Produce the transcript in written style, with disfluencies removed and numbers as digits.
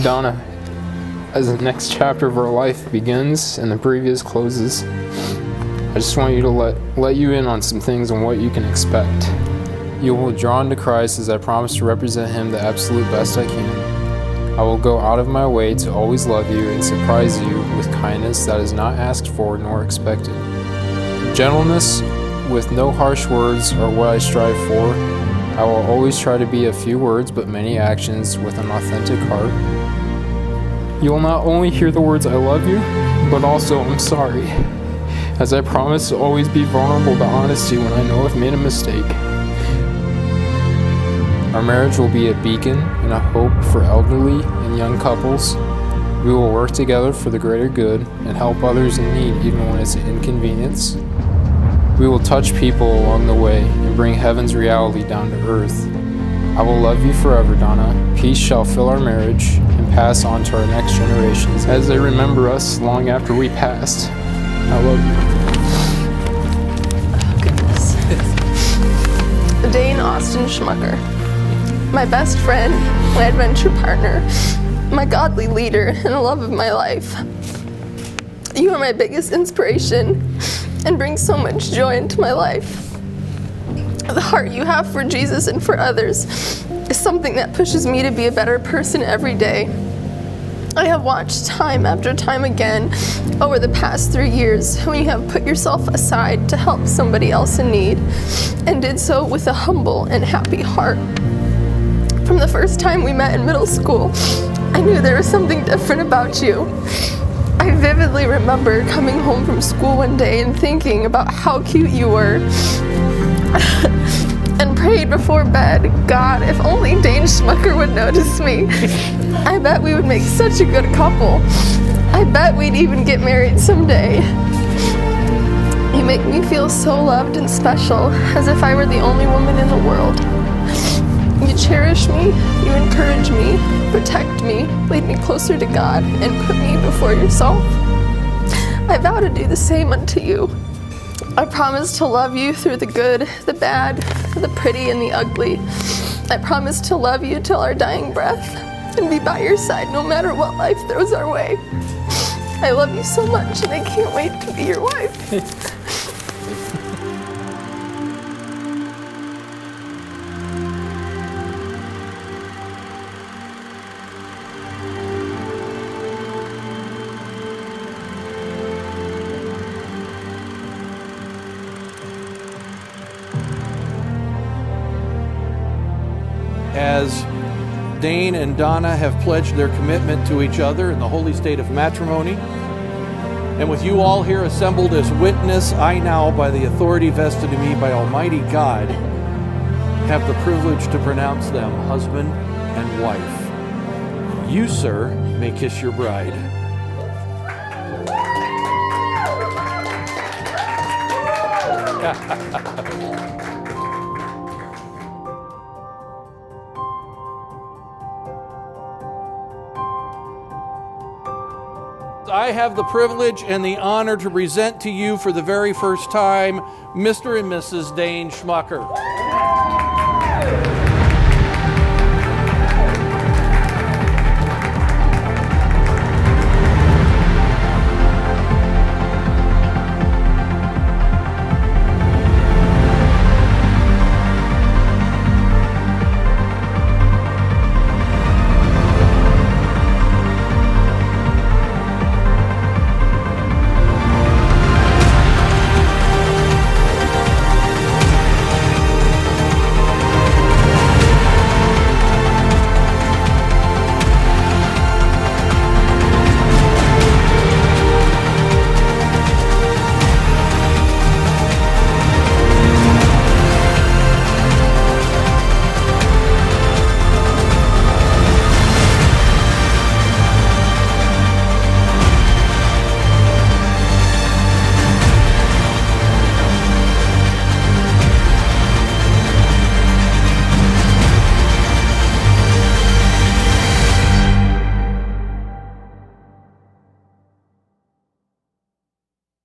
Donna, as the next chapter of our life begins and the previous closes, I just want you to let you in on some things on what you can expect. You will be drawn to Christ as I promise to represent Him the absolute best I can. I will go out of my way to always love you and surprise you with kindness that is not asked for nor expected. Gentleness with no harsh words are what I strive for. I will always try to be a few words but many actions with an authentic heart. You will not only hear the words I love you, but also I'm sorry, as I promise to always be vulnerable to honesty when I know I've made a mistake. Our marriage will be a beacon and a hope for elderly and young couples. We will work together for the greater good and help others in need even when it's an inconvenience. We will touch people along the way and bring heaven's reality down to earth. I will love you forever, Donna. Peace shall fill our marriage and pass on to our next generations as they remember us long after we passed. I love you. Oh, goodness. Dane Austin Schmucker. My best friend, my adventure partner, my godly leader, and the love of my life. You are my biggest inspiration and bring so much joy into my life. The heart you have for Jesus and for others is something that pushes me to be a better person every day. I have watched time after time again over the past 3 years when you have put yourself aside to help somebody else in need and did so with a humble and happy heart. From the first time we met in middle school, I knew there was something different about you. I vividly remember coming home from school one day and thinking about how cute you were and prayed before bed, God, if only Dane Schmucker would notice me. I bet we would make such a good couple. I bet we'd even get married someday. You make me feel so loved and special, as if I were the only woman in the world. You cherish me, you encourage me, protect me, lead me closer to God, and put me before yourself. I vow to do the same unto you. I promise to love you through the good, the bad, the pretty, and the ugly. I promise to love you till our dying breath and be by your side no matter what life throws our way. I love you so much and I can't wait to be your wife. As Dane and Donna have pledged their commitment to each other in the holy state of matrimony, and with you all here assembled as witness, I now, by the authority vested in me by Almighty God, have the privilege to pronounce them husband and wife. You, sir, may kiss your bride. I have the privilege and the honor to present to you for the very first time Mr. and Mrs. Dane Schmucker.